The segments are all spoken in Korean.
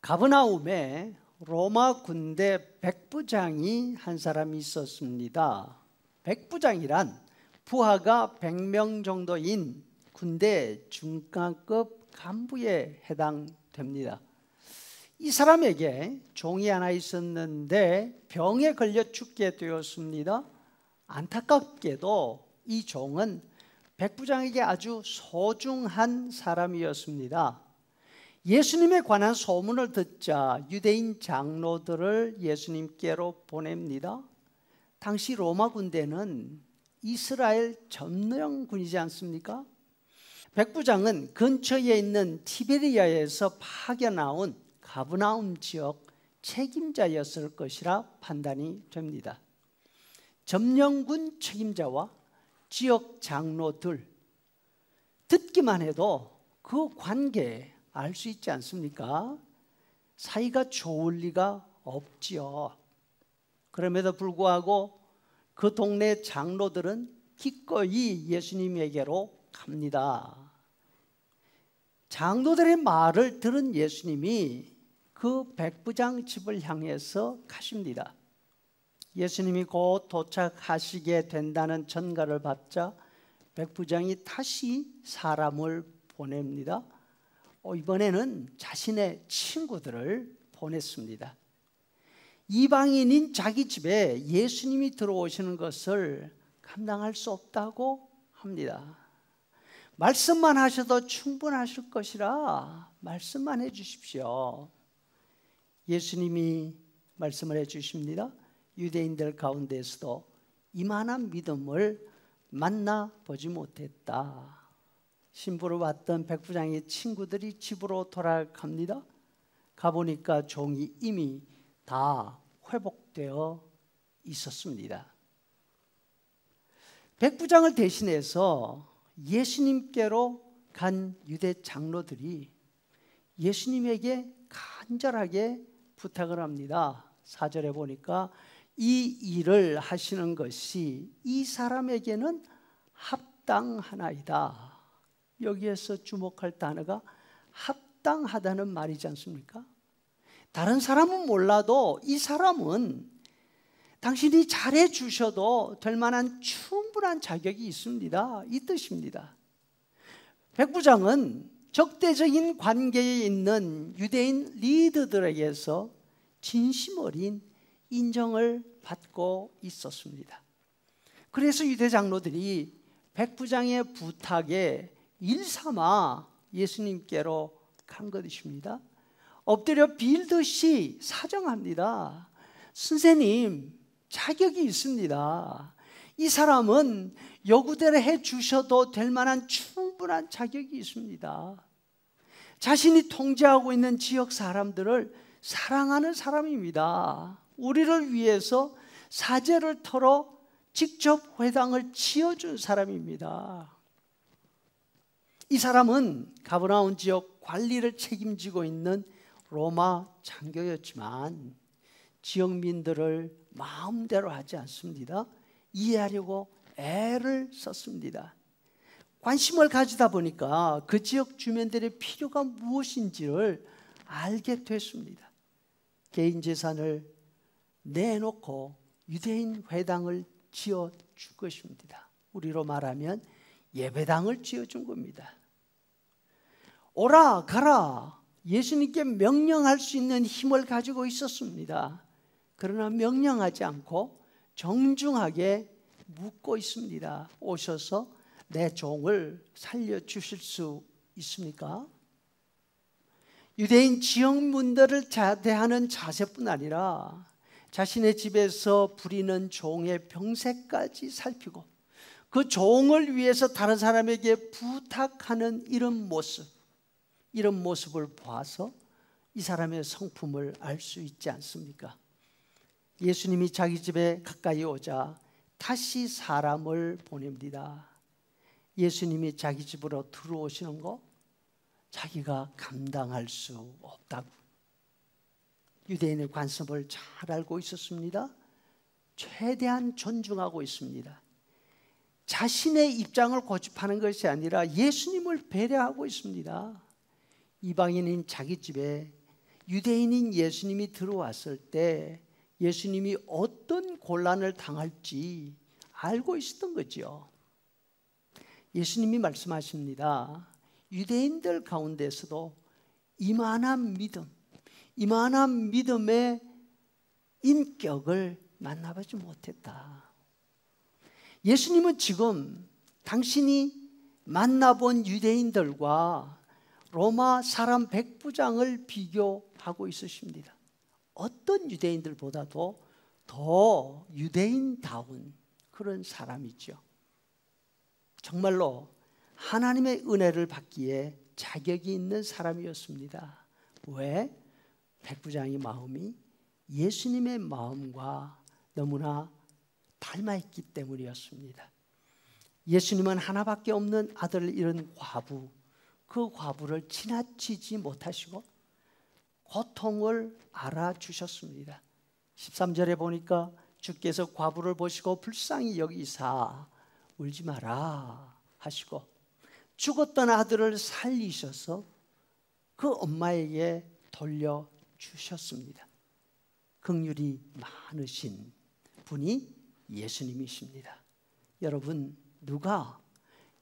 가버나움에 로마 군대 백부장이 한 사람이 있었습니다. 백부장이란 부하가 100명 정도인 군대 중간급 간부에 해당됩니다. 이 사람에게 종이 하나 있었는데 병에 걸려 죽게 되었습니다. 안타깝게도 이 종은 백부장에게 아주 소중한 사람이었습니다. 예수님에 관한 소문을 듣자 유대인 장로들을 예수님께로 보냅니다. 당시 로마 군대는 이스라엘 점령군이지 않습니까? 백부장은 근처에 있는 티베리아에서 파견나온 가버나움 지역 책임자였을 것이라 판단이 됩니다. 점령군 책임자와 지역 장로들, 듣기만 해도 그 관계 알 수 있지 않습니까? 사이가 좋을 리가 없지요. 그럼에도 불구하고 그 동네 장로들은 기꺼이 예수님에게로 갑니다. 장로들의 말을 들은 예수님이 그 백부장 집을 향해서 가십니다. 예수님이 곧 도착하시게 된다는 전가를 받자 백부장이 다시 사람을 보냅니다. 이번에는 자신의 친구들을 보냈습니다. 이방인인 자기 집에 예수님이 들어오시는 것을 감당할 수 없다고 합니다. 말씀만 하셔도 충분하실 것이라 말씀만 해주십시오. 예수님이 말씀을 해주십니다. 유대인들 가운데서도 이만한 믿음을 만나보지 못했다. 신부를 왔던 백부장의 친구들이 집으로 돌아갑니다. 가보니까 종이 이미 다 회복되어 있었습니다. 백부장을 대신해서 예수님께로 간 유대 장로들이 예수님에게 간절하게 부탁을 합니다. 4절에 보니까 이 일을 하시는 것이 이 사람에게는 합당하나이다. 여기에서 주목할 단어가 합당하다는 말이지 않습니까? 다른 사람은 몰라도 이 사람은 당신이 잘해 주셔도 될 만한 충분한 자격이 있습니다. 이 뜻입니다. 백부장은 적대적인 관계에 있는 유대인 리더들에게서 진심 어린 인정을 받고 있었습니다. 그래서 유대 장로들이 백부장의 부탁에 일삼아 예수님께로 간 것입니다. 엎드려 빌듯이 사정합니다. 선생님, 자격이 있습니다. 이 사람은 요구대로 해주셔도 될 만한 충분한 자격이 있습니다. 자신이 통제하고 있는 지역 사람들을 사랑하는 사람입니다. 우리를 위해서 사제를 털어 직접 회당을 지어준 사람입니다. 이 사람은 가버나움 지역 관리를 책임지고 있는 로마 장교였지만 지역민들을 마음대로 하지 않습니다. 이해하려고 애를 썼습니다. 관심을 가지다 보니까 그 지역 주민들의 필요가 무엇인지를 알게 됐습니다. 개인 재산을 내놓고 유대인 회당을 지어줄 것입니다. 우리로 말하면 예배당을 지어준 겁니다. 오라 가라 예수님께 명령할 수 있는 힘을 가지고 있었습니다. 그러나 명령하지 않고 정중하게 묻고 있습니다. 오셔서 내 종을 살려주실 수 있습니까? 유대인 지역민들을 대하는 자세뿐 아니라 자신의 집에서 부리는 종의 병세까지 살피고 그 종을 위해서 다른 사람에게 부탁하는 이런 모습을 보아서 이 사람의 성품을 알 수 있지 않습니까? 예수님이 자기 집에 가까이 오자 다시 사람을 보냅니다. 예수님이 자기 집으로 들어오시는 거 자기가 감당할 수 없다고 유대인의 관습을 잘 알고 있었습니다. 최대한 존중하고 있습니다. 자신의 입장을 고집하는 것이 아니라 예수님을 배려하고 있습니다. 이방인인 자기 집에 유대인인 예수님이 들어왔을 때 예수님이 어떤 곤란을 당할지 알고 있었던 거죠. 예수님이 말씀하십니다. 유대인들 가운데서도 이만한 믿음의 인격을 만나보지 못했다. 예수님은 지금 당신이 만나본 유대인들과 로마 사람 백부장을 비교하고 있으십니다. 어떤 유대인들보다도 더 유대인다운 그런 사람이죠. 정말로 하나님의 은혜를 받기에 자격이 있는 사람이었습니다. 왜? 백부장의 마음이 예수님의 마음과 너무나 닮아있기 때문이었습니다. 예수님은 하나밖에 없는 아들을 잃은 과부, 그 과부를 지나치지 못하시고 고통을 알아주셨습니다. 13절에 보니까 주께서 과부를 보시고 불쌍히 여기사 울지 마라 하시고 죽었던 아들을 살리셔서 그 엄마에게 돌려주셨습니다. 긍휼이 많으신 분이 예수님이십니다. 여러분, 누가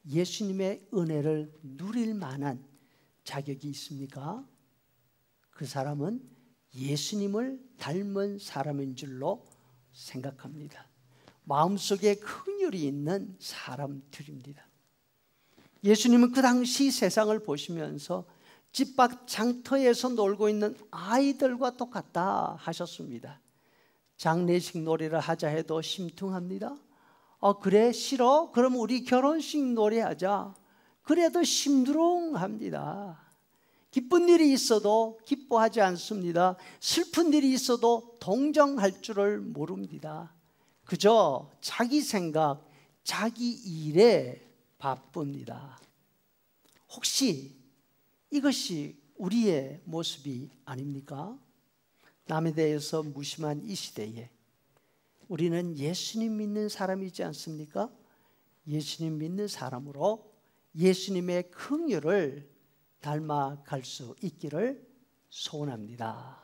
예수님의 은혜를 누릴 만한 자격이 있습니까? 그 사람은 예수님을 닮은 사람인 줄로 생각합니다. 마음속에 긍휼이 있는 사람들입니다. 예수님은 그 당시 세상을 보시면서 집 밖 장터에서 놀고 있는 아이들과 똑같다 하셨습니다. 장례식 놀이를 하자 해도 심퉁합니다. 그래 싫어? 그럼 우리 결혼식 놀이하자. 그래도 심드렁합니다. 기쁜 일이 있어도 기뻐하지 않습니다. 슬픈 일이 있어도 동정할 줄을 모릅니다. 그저 자기 생각, 자기 일에 바쁩니다. 혹시 이것이 우리의 모습이 아닙니까? 남에 대해서 무심한 이 시대에 우리는 예수님 믿는 사람이지 않습니까? 예수님 믿는 사람으로 예수님의 긍휼을 닮아갈 수 있기를 소원합니다.